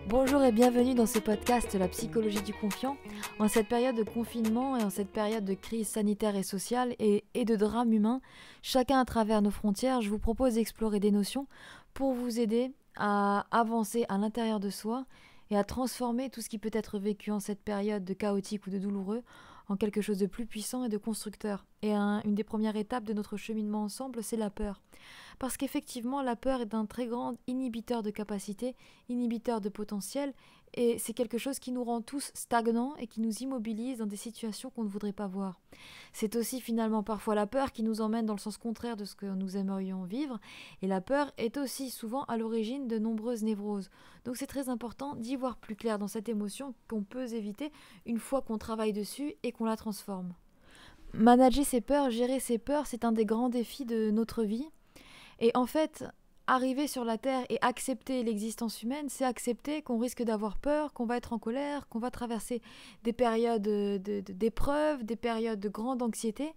Bonjour et bienvenue dans ce podcast La psychologie du confiant. En cette période de confinement et en cette période de crise sanitaire et sociale et de drame humain, chacun à travers nos frontières, je vous propose d'explorer des notions pour vous aider à avancer à l'intérieur de soi et à transformer tout ce qui peut être vécu en cette période de chaotique ou de douloureux en quelque chose de plus puissant et de constructeur. Et une des premières étapes de notre cheminement ensemble, c'est la peur. Parce qu'effectivement, la peur est un très grand inhibiteur de capacité, inhibiteur de potentiel, et c'est quelque chose qui nous rend tous stagnants et qui nous immobilise dans des situations qu'on ne voudrait pas voir. C'est aussi finalement parfois la peur qui nous emmène dans le sens contraire de ce que nous aimerions vivre, et la peur est aussi souvent à l'origine de nombreuses névroses. Donc c'est très important d'y voir plus clair dans cette émotion qu'on peut éviter une fois qu'on travaille dessus et qu'on la transforme. Manager ses peurs, gérer ses peurs, c'est un des grands défis de notre vie. Et en fait, arriver sur la Terre et accepter l'existence humaine, c'est accepter qu'on risque d'avoir peur, qu'on va être en colère, qu'on va traverser des périodes d'épreuves, des périodes de grande anxiété,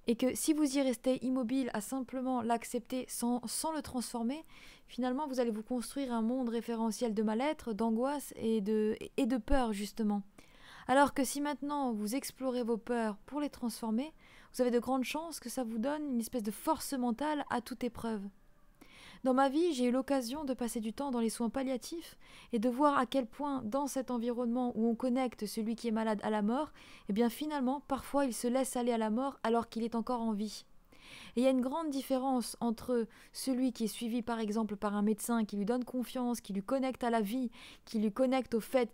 et que si vous y restez immobile à simplement l'accepter sans le transformer, finalement vous allez vous construire un monde référentiel de mal-être, d'angoisse et de peur justement. Alors que si maintenant vous explorez vos peurs pour les transformer, vous avez de grandes chances que ça vous donne une espèce de force mentale à toute épreuve. Dans ma vie, j'ai eu l'occasion de passer du temps dans les soins palliatifs et de voir à quel point, dans cet environnement où on connecte celui qui est malade à la mort, eh bien finalement, parfois il se laisse aller à la mort alors qu'il est encore en vie. Et il y a une grande différence entre celui qui est suivi par exemple par un médecin qui lui donne confiance, qui lui connecte à la vie, qui lui connecte au fait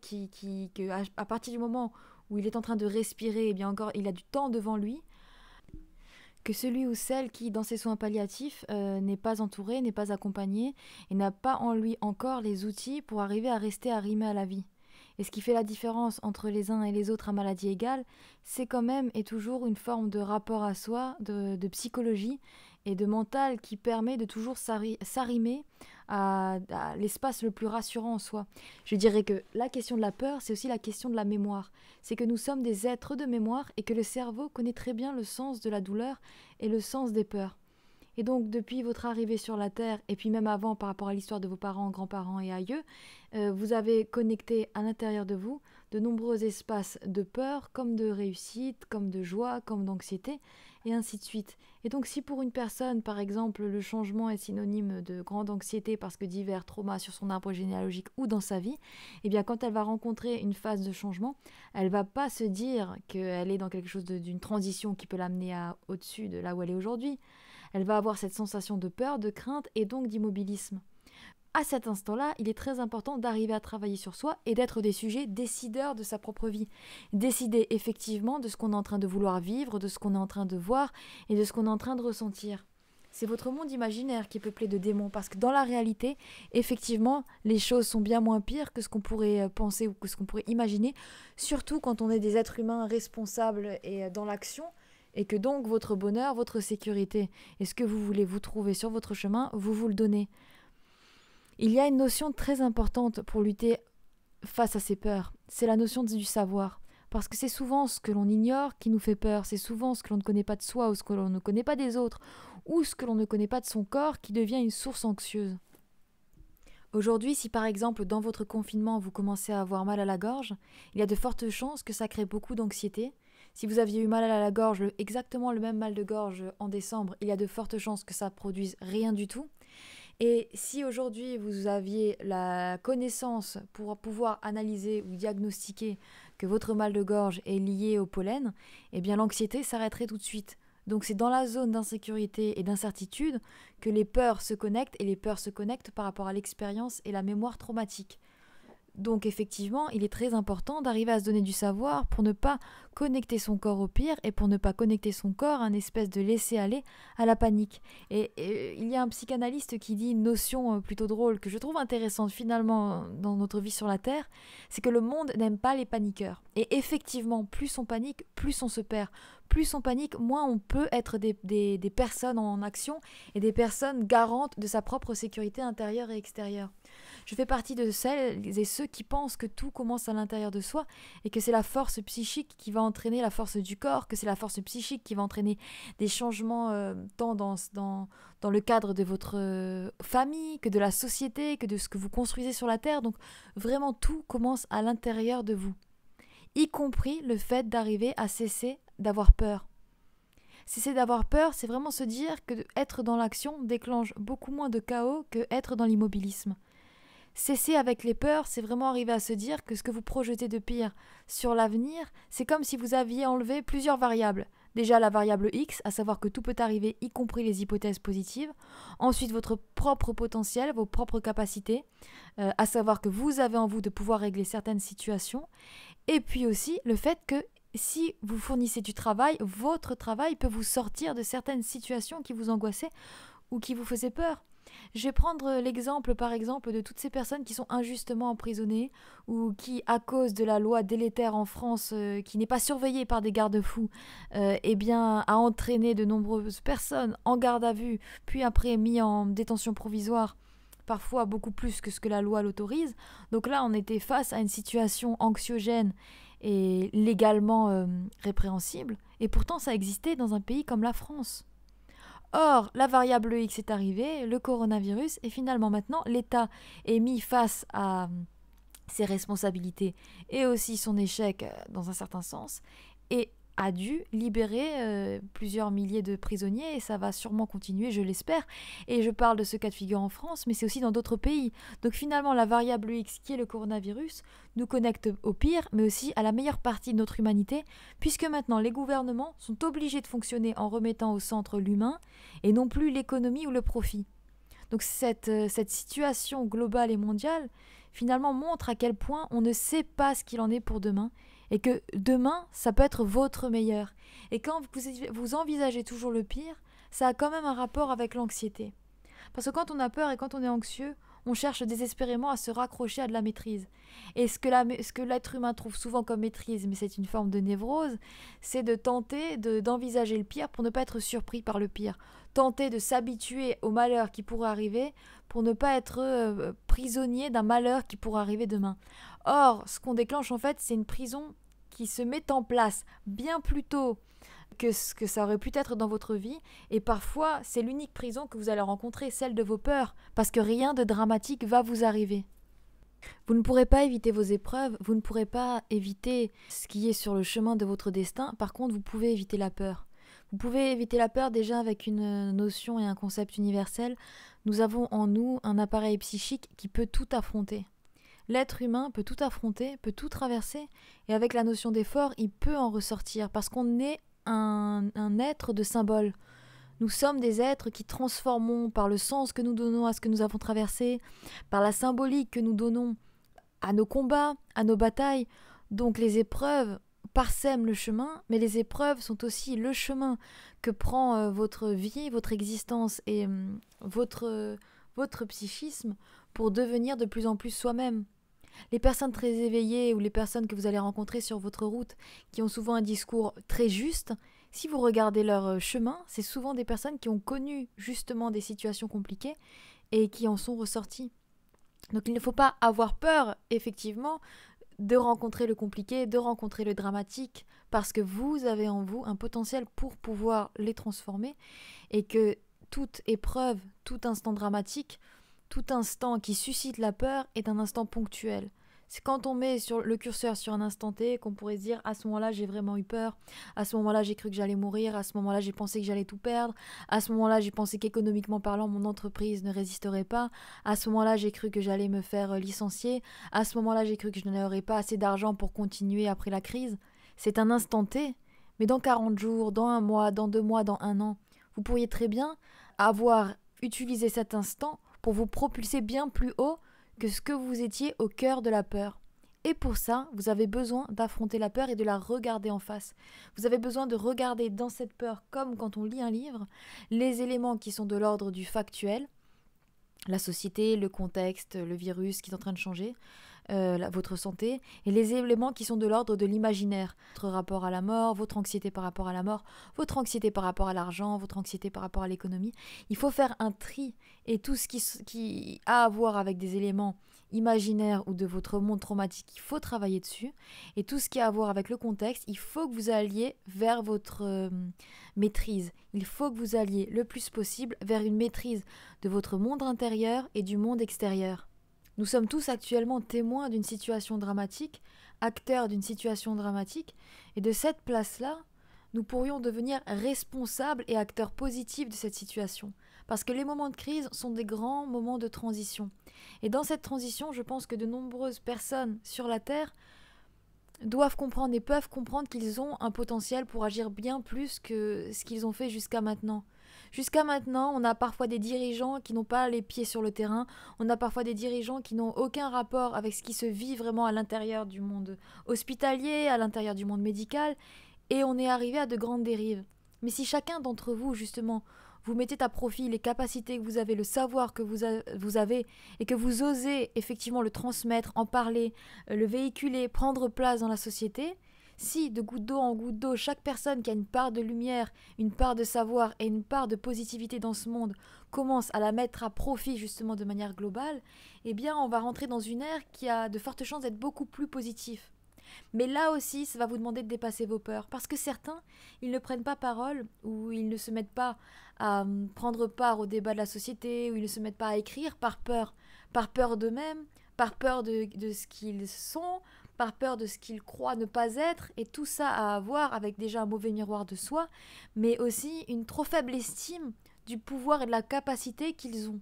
qu'à partir du moment où il est en train de respirer, eh bien encore il a du temps devant lui, que celui ou celle qui, dans ses soins palliatifs, n'est pas entouré, n'est pas accompagné et n'a pas en lui encore les outils pour arriver à rester arrimé à la vie. Et ce qui fait la différence entre les uns et les autres à maladie égale, c'est quand même et toujours une forme de rapport à soi, de psychologie et de mental qui permet de toujours s'arrimer à l'espace le plus rassurant en soi. Je dirais que la question de la peur, c'est aussi la question de la mémoire. C'est que nous sommes des êtres de mémoire et que le cerveau connaît très bien le sens de la douleur et le sens des peurs. Et donc, depuis votre arrivée sur la Terre, et puis même avant par rapport à l'histoire de vos parents, grands-parents et aïeux, vous avez connecté à l'intérieur de vous de nombreux espaces de peur, comme de réussite, comme de joie, comme d'anxiété, et ainsi de suite. Et donc, si pour une personne, par exemple, le changement est synonyme de grande anxiété parce que divers traumas sur son arbre généalogique ou dans sa vie, eh bien, quand elle va rencontrer une phase de changement, elle va pas se dire qu'elle est dans quelque chose d'une transition qui peut l'amener au-dessus de là où elle est aujourd'hui. Elle va avoir cette sensation de peur, de crainte et donc d'immobilisme. À cet instant-là, il est très important d'arriver à travailler sur soi et d'être des sujets décideurs de sa propre vie. Décider effectivement de ce qu'on est en train de vouloir vivre, de ce qu'on est en train de voir et de ce qu'on est en train de ressentir. C'est votre monde imaginaire qui est peuplé de démons parce que dans la réalité, effectivement, les choses sont bien moins pires que ce qu'on pourrait penser ou que ce qu'on pourrait imaginer, surtout quand on est des êtres humains responsables et dans l'action, et que donc votre bonheur, votre sécurité et ce que vous voulez vous trouver sur votre chemin, vous le donnez. Il y a une notion très importante pour lutter face à ces peurs, c'est la notion du savoir. Parce que c'est souvent ce que l'on ignore qui nous fait peur, c'est souvent ce que l'on ne connaît pas de soi ou ce que l'on ne connaît pas des autres, ou ce que l'on ne connaît pas de son corps qui devient une source anxieuse. Aujourd'hui, si par exemple dans votre confinement vous commencez à avoir mal à la gorge, il y a de fortes chances que ça crée beaucoup d'anxiété. Si vous aviez eu mal à la gorge, exactement le même mal de gorge en décembre, il y a de fortes chances que ça produise rien du tout. Et si aujourd'hui vous aviez la connaissance pour pouvoir analyser ou diagnostiquer que votre mal de gorge est lié au pollen, eh bien l'anxiété s'arrêterait tout de suite. Donc c'est dans la zone d'insécurité et d'incertitude que les peurs se connectent, et les peurs se connectent par rapport à l'expérience et la mémoire traumatique. Donc effectivement, il est très important d'arriver à se donner du savoir pour ne pas connecter son corps au pire et pour ne pas connecter son corps à une espèce de laisser-aller à la panique. Et il y a un psychanalyste qui dit une notion plutôt drôle que je trouve intéressante finalement dans notre vie sur la Terre, c'est que le monde n'aime pas les paniqueurs. Et effectivement, plus on panique, plus on se perd. Plus on panique, moins on peut être des personnes en action et des personnes garantes de sa propre sécurité intérieure et extérieure. Je fais partie de celles et ceux qui pensent que tout commence à l'intérieur de soi et que c'est la force psychique qui va entraîner la force du corps, que c'est la force psychique qui va entraîner des changements tant dans le cadre de votre famille, que de la société, que de ce que vous construisez sur la Terre. Donc vraiment tout commence à l'intérieur de vous, y compris le fait d'arriver à cesser d'avoir peur. Cesser d'avoir peur, c'est vraiment se dire que être dans l'action déclenche beaucoup moins de chaos que être dans l'immobilisme. Cesser avec les peurs, c'est vraiment arriver à se dire que ce que vous projetez de pire sur l'avenir, c'est comme si vous aviez enlevé plusieurs variables. Déjà la variable X, à savoir que tout peut arriver, y compris les hypothèses positives. Ensuite, votre propre potentiel, vos propres capacités, à savoir que vous avez en vous de pouvoir régler certaines situations. Et puis aussi le fait que si vous fournissez du travail, votre travail peut vous sortir de certaines situations qui vous angoissaient ou qui vous faisaient peur. Je vais prendre l'exemple, par exemple, de toutes ces personnes qui sont injustement emprisonnées ou qui, à cause de la loi délétère en France, qui n'est pas surveillée par des garde-fous, a entraîné de nombreuses personnes en garde à vue, puis après mis en détention provisoire, parfois beaucoup plus que ce que la loi l'autorise. Donc là, on était face à une situation anxiogène et légalement répréhensible, et pourtant ça existait dans un pays comme la France. Or, la variable X est arrivée, le coronavirus, et finalement maintenant, l'État est mis face à ses responsabilités et aussi son échec dans un certain sens, et a dû libérer plusieurs milliers de prisonniers, et ça va sûrement continuer, je l'espère. Et je parle de ce cas de figure en France, mais c'est aussi dans d'autres pays. Donc finalement, la variable X, qui est le coronavirus, nous connecte au pire, mais aussi à la meilleure partie de notre humanité, puisque maintenant les gouvernements sont obligés de fonctionner en remettant au centre l'humain, et non plus l'économie ou le profit. Donc cette situation globale et mondiale, finalement, montre à quel point on ne sait pas ce qu'il en est pour demain, et que demain, ça peut être votre meilleur. Et quand vous envisagez toujours le pire, ça a quand même un rapport avec l'anxiété. Parce que quand on a peur et quand on est anxieux, on cherche désespérément à se raccrocher à de la maîtrise. Et ce que l'être humain trouve souvent comme maîtrise, mais c'est une forme de névrose, c'est de tenter d'envisager le pire pour ne pas être surpris par le pire. Tenter de s'habituer au malheur qui pourrait arriver pour ne pas être prisonnier d'un malheur qui pourrait arriver demain. Or, ce qu'on déclenche en fait, c'est une prison qui se met en place bien plus tôt que ce que ça aurait pu être dans votre vie, et parfois c'est l'unique prison que vous allez rencontrer, celle de vos peurs, parce que rien de dramatique va vous arriver. Vous ne pourrez pas éviter vos épreuves, vous ne pourrez pas éviter ce qui est sur le chemin de votre destin, par contre vous pouvez éviter la peur. Vous pouvez éviter la peur déjà avec une notion et un concept universel. Nous avons en nous un appareil psychique qui peut tout affronter. L'être humain peut tout affronter, peut tout traverser, et avec la notion d'effort, il peut en ressortir, parce qu'on est un être de symboles. Nous sommes des êtres qui transformons par le sens que nous donnons à ce que nous avons traversé, par la symbolique que nous donnons à nos combats, à nos batailles. Donc les épreuves parsèment le chemin, mais les épreuves sont aussi le chemin que prend votre vie, votre existence et votre psychisme pour devenir de plus en plus soi-même. Les personnes très éveillées ou les personnes que vous allez rencontrer sur votre route qui ont souvent un discours très juste, si vous regardez leur chemin, c'est souvent des personnes qui ont connu justement des situations compliquées et qui en sont ressorties. Donc il ne faut pas avoir peur, effectivement, de rencontrer le compliqué, de rencontrer le dramatique, parce que vous avez en vous un potentiel pour pouvoir les transformer, et que toute épreuve, tout instant dramatique, tout instant qui suscite la peur est un instant ponctuel. C'est quand on met le curseur sur un instant T qu'on pourrait se dire à ce moment-là j'ai vraiment eu peur, à ce moment-là j'ai cru que j'allais mourir, à ce moment-là j'ai pensé que j'allais tout perdre, à ce moment-là j'ai pensé qu'économiquement parlant mon entreprise ne résisterait pas, à ce moment-là j'ai cru que j'allais me faire licencier, à ce moment-là j'ai cru que je n'aurais pas assez d'argent pour continuer après la crise. C'est un instant T, mais dans 40 jours, dans 1 mois, dans 2 mois, dans 1 an, vous pourriez très bien avoir utilisé cet instant pour vous propulser bien plus haut que ce que vous étiez au cœur de la peur. Et pour ça, vous avez besoin d'affronter la peur et de la regarder en face. Vous avez besoin de regarder dans cette peur, comme quand on lit un livre, les éléments qui sont de l'ordre du factuel, la société, le contexte, le virus qui est en train de changer, votre santé, et les éléments qui sont de l'ordre de l'imaginaire, votre rapport à la mort, votre anxiété par rapport à la mort, votre anxiété par rapport à l'argent, votre anxiété par rapport à l'économie. Il faut faire un tri, et tout ce qui a à voir avec des éléments imaginaire ou de votre monde traumatique, il faut travailler dessus. Et tout ce qui a à voir avec le contexte, il faut que vous alliez vers votre maîtrise. Il faut que vous alliez le plus possible vers une maîtrise de votre monde intérieur et du monde extérieur. Nous sommes tous actuellement témoins d'une situation dramatique, acteurs d'une situation dramatique, et de cette place-là, nous pourrions devenir responsables et acteurs positifs de cette situation. Parce que les moments de crise sont des grands moments de transition. Et dans cette transition, je pense que de nombreuses personnes sur la Terre doivent comprendre et peuvent comprendre qu'ils ont un potentiel pour agir bien plus que ce qu'ils ont fait jusqu'à maintenant. Jusqu'à maintenant, on a parfois des dirigeants qui n'ont pas les pieds sur le terrain, on a parfois des dirigeants qui n'ont aucun rapport avec ce qui se vit vraiment à l'intérieur du monde hospitalier, à l'intérieur du monde médical, et on est arrivé à de grandes dérives. Mais si chacun d'entre vous, justement, vous mettez à profit les capacités que vous avez, le savoir que vous avez, et que vous osez effectivement le transmettre, en parler, le véhiculer, prendre place dans la société, si de goutte d'eau en goutte d'eau, chaque personne qui a une part de lumière, une part de savoir et une part de positivité dans ce monde commence à la mettre à profit justement de manière globale, eh bien on va rentrer dans une ère qui a de fortes chances d'être beaucoup plus positive. Mais là aussi, ça va vous demander de dépasser vos peurs. Parce que certains, ils ne prennent pas parole, ou ils ne se mettent pas à prendre part au débat de la société, ou ils ne se mettent pas à écrire par peur d'eux-mêmes, par peur de ce qu'ils sont, par peur de ce qu'ils croient ne pas être, et tout ça a à voir avec déjà un mauvais miroir de soi, mais aussi une trop faible estime du pouvoir et de la capacité qu'ils ont.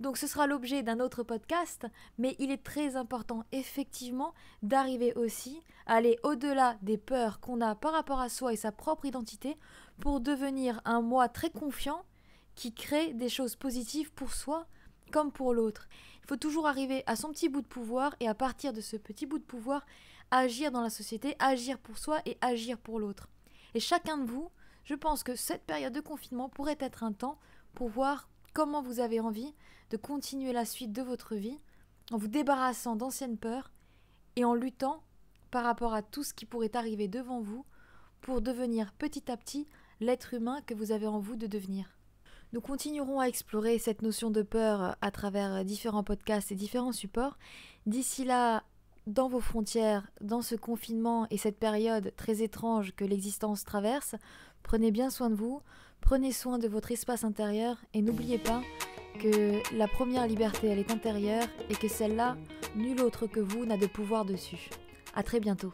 Donc ce sera l'objet d'un autre podcast, mais il est très important effectivement d'arriver aussi à aller au-delà des peurs qu'on a par rapport à soi et sa propre identité pour devenir un moi très confiant qui crée des choses positives pour soi comme pour l'autre. Il faut toujours arriver à son petit bout de pouvoir et à partir de ce petit bout de pouvoir, agir dans la société, agir pour soi et agir pour l'autre. Et chacun de vous, je pense que cette période de confinement pourrait être un temps pour voir comment vous avez envie de continuer la suite de votre vie en vous débarrassant d'anciennes peurs et en luttant par rapport à tout ce qui pourrait arriver devant vous pour devenir petit à petit l'être humain que vous avez en vous de devenir. Nous continuerons à explorer cette notion de peur à travers différents podcasts et différents supports. D'ici là, dans vos frontières, dans ce confinement et cette période très étrange que l'existence traverse, prenez bien soin de vous, prenez soin de votre espace intérieur et n'oubliez pas que la première liberté, elle est intérieure et que celle-là, nul autre que vous n'a de pouvoir dessus. À très bientôt.